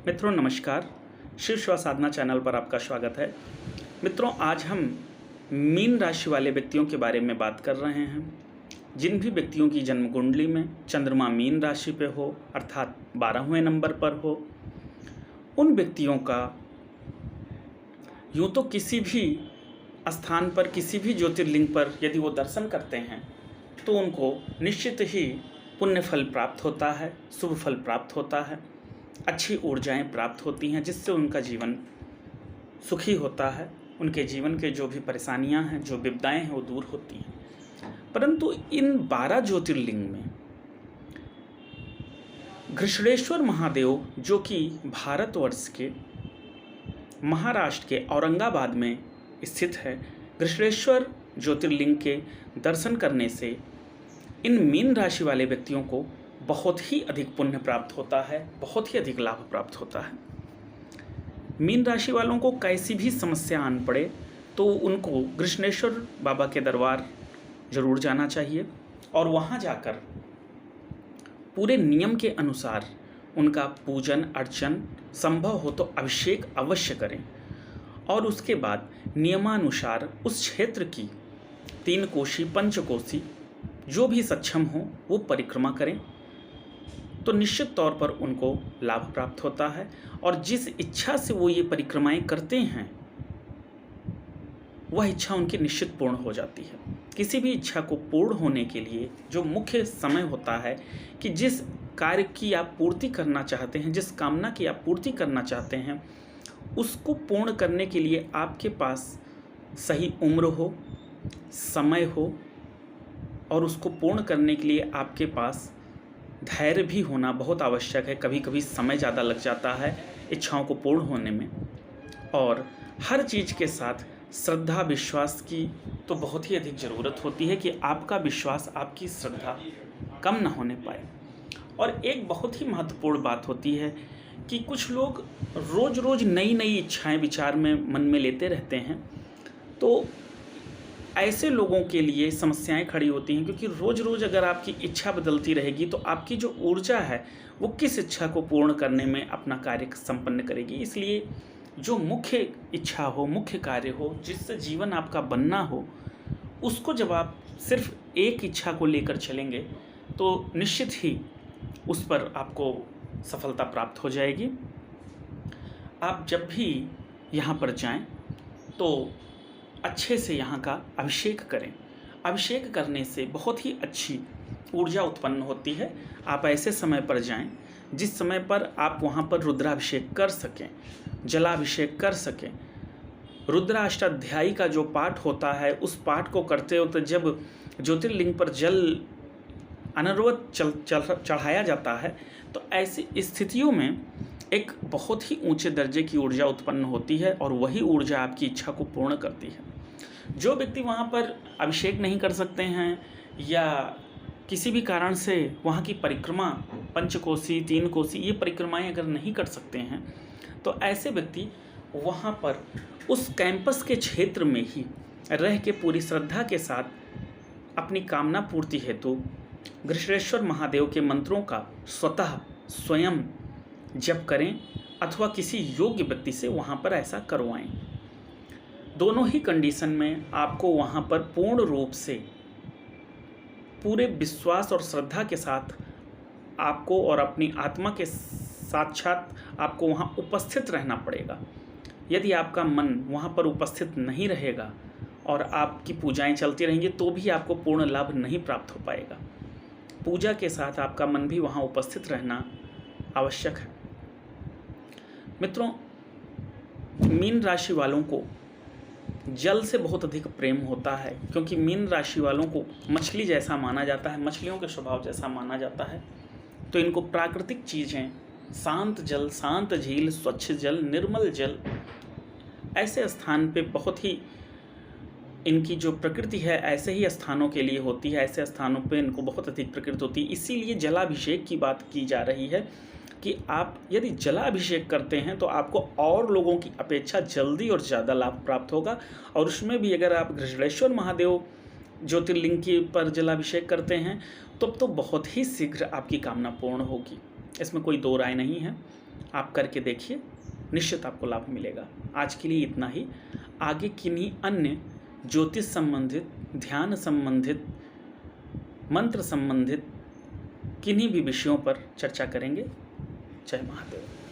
मित्रों नमस्कार। शिव शिवा साधना चैनल पर आपका स्वागत है। मित्रों आज हम मीन राशि वाले व्यक्तियों के बारे में बात कर रहे हैं। जिन भी व्यक्तियों की जन्म कुंडली में चंद्रमा मीन राशि पे हो अर्थात 12वें नंबर पर हो, उन व्यक्तियों का यूँ तो किसी भी स्थान पर किसी भी ज्योतिर्लिंग पर यदि वो दर्शन करते हैं तो उनको निश्चित ही पुण्य फल प्राप्त होता है, शुभ फल प्राप्त होता है, अच्छी ऊर्जाएं प्राप्त होती हैं, जिससे उनका जीवन सुखी होता है। उनके जीवन के जो भी परेशानियां हैं, जो विपदाएं हैं, वो दूर होती हैं। परंतु इन 12 ज्योतिर्लिंग में घृष्णेश्वर महादेव, जो कि भारतवर्ष के महाराष्ट्र के औरंगाबाद में स्थित है, घृष्णेश्वर ज्योतिर्लिंग के दर्शन करने से इन मीन राशि वाले व्यक्तियों को बहुत ही अधिक पुण्य प्राप्त होता है, बहुत ही अधिक लाभ प्राप्त होता है। मीन राशि वालों को कैसी भी समस्या आन पड़े तो उनको घृष्णेश्वर बाबा के दरबार जरूर जाना चाहिए और वहाँ जाकर पूरे नियम के अनुसार उनका पूजन अर्चन, संभव हो तो अभिषेक अवश्य करें और उसके बाद नियमानुसार उस क्षेत्र की 3 कोशी 5 कोशी जो भी सक्षम हो वो परिक्रमा करें तो निश्चित तौर पर उनको लाभ प्राप्त होता है। और जिस इच्छा से वो ये परिक्रमाएं करते हैं वह इच्छा उनकी निश्चित पूर्ण हो जाती है। किसी भी इच्छा को पूर्ण होने के लिए जो मुख्य समय होता है कि जिस कार्य की आप पूर्ति करना चाहते हैं, जिस कामना की आप पूर्ति करना चाहते हैं, उसको पूर्ण करने के लिए आपके पास सही उम्र हो, समय हो और उसको पूर्ण करने के लिए आपके पास धैर्य भी होना बहुत आवश्यक है। कभी कभी समय ज़्यादा लग जाता है इच्छाओं को पूर्ण होने में, और हर चीज़ के साथ श्रद्धा विश्वास की तो बहुत ही अधिक ज़रूरत होती है कि आपका विश्वास, आपकी श्रद्धा कम ना होने पाए। और एक बहुत ही महत्वपूर्ण बात होती है कि कुछ लोग रोज़ रोज़ नई नई इच्छाएं विचार में मन में लेते रहते हैं, तो ऐसे लोगों के लिए समस्याएं खड़ी होती हैं, क्योंकि रोज़ रोज़ अगर आपकी इच्छा बदलती रहेगी तो आपकी जो ऊर्जा है वो किस इच्छा को पूर्ण करने में अपना कार्य संपन्न करेगी। इसलिए जो मुख्य इच्छा हो, मुख्य कार्य हो, जिससे जीवन आपका बनना हो, उसको जब आप सिर्फ एक इच्छा को लेकर चलेंगे तो निश्चित ही उस पर आपको सफलता प्राप्त हो जाएगी। आप जब भी यहाँ पर जाएं तो अच्छे से यहाँ का अभिषेक करें। अभिषेक करने से बहुत ही अच्छी ऊर्जा उत्पन्न होती है। आप ऐसे समय पर जाएं जिस समय पर आप वहाँ पर रुद्राभिषेक कर सकें, जलाभिषेक कर सकें। रुद्राष्टाध्यायी का जो पाठ होता है उस पाठ को करते हो तो जब ज्योतिर्लिंग पर जल अनवरत चढ़ाया जाता है तो ऐसी स्थितियों में एक बहुत ही ऊंचे दर्जे की ऊर्जा उत्पन्न होती है और वही ऊर्जा आपकी इच्छा को पूर्ण करती है। जो व्यक्ति वहाँ पर अभिषेक नहीं कर सकते हैं या किसी भी कारण से वहाँ की परिक्रमा 5 कोसी 3 कोसी ये परिक्रमाएं अगर नहीं कर सकते हैं तो ऐसे व्यक्ति वहाँ पर उस कैंपस के क्षेत्र में ही रह के पूरी श्रद्धा के साथ अपनी कामना पूर्ति हेतु घृष्णेश्वर महादेव के मंत्रों का स्वयं जप करें अथवा किसी योग्य व्यक्ति से वहाँ पर ऐसा करवाएं। दोनों ही कंडीशन में आपको वहाँ पर पूर्ण रूप से पूरे विश्वास और श्रद्धा के साथ आपको और अपनी आत्मा के साक्षात आपको वहाँ उपस्थित रहना पड़ेगा। यदि आपका मन वहाँ पर उपस्थित नहीं रहेगा और आपकी पूजाएं चलती रहेंगी तो भी आपको पूर्ण लाभ नहीं प्राप्त हो पाएगा। पूजा के साथ आपका मन भी वहाँ उपस्थित रहना आवश्यक है। मित्रों, मीन राशि वालों को जल से बहुत अधिक प्रेम होता है, क्योंकि मीन राशि वालों को मछली जैसा माना जाता है, मछलियों के स्वभाव जैसा माना जाता है। तो इनको प्राकृतिक चीज़ें, शांत जल, शांत झील, स्वच्छ जल, निर्मल जल, ऐसे स्थान पे बहुत ही इनकी जो प्रकृति है ऐसे ही स्थानों के लिए होती है। ऐसे स्थानों पे इनको बहुत अधिक प्रकृति होती है। इसीलिए जलाभिषेक की बात की जा रही है कि आप यदि जलाभिषेक करते हैं तो आपको और लोगों की अपेक्षा जल्दी और ज़्यादा लाभ प्राप्त होगा। और उसमें भी अगर आप घृष्णेश्वर महादेव ज्योतिर्लिंग की पर जलाभिषेक करते हैं तो बहुत ही शीघ्र आपकी कामना पूर्ण होगी। इसमें कोई दो राय नहीं है। आप करके देखिए, निश्चित आपको लाभ मिलेगा। आज के लिए इतना ही। आगे किन्हीं अन्य ज्योतिष संबंधित, ध्यान संबंधित, मंत्र संबंधित किन्हीं भी विषयों पर चर्चा करेंगे। जय महादेव।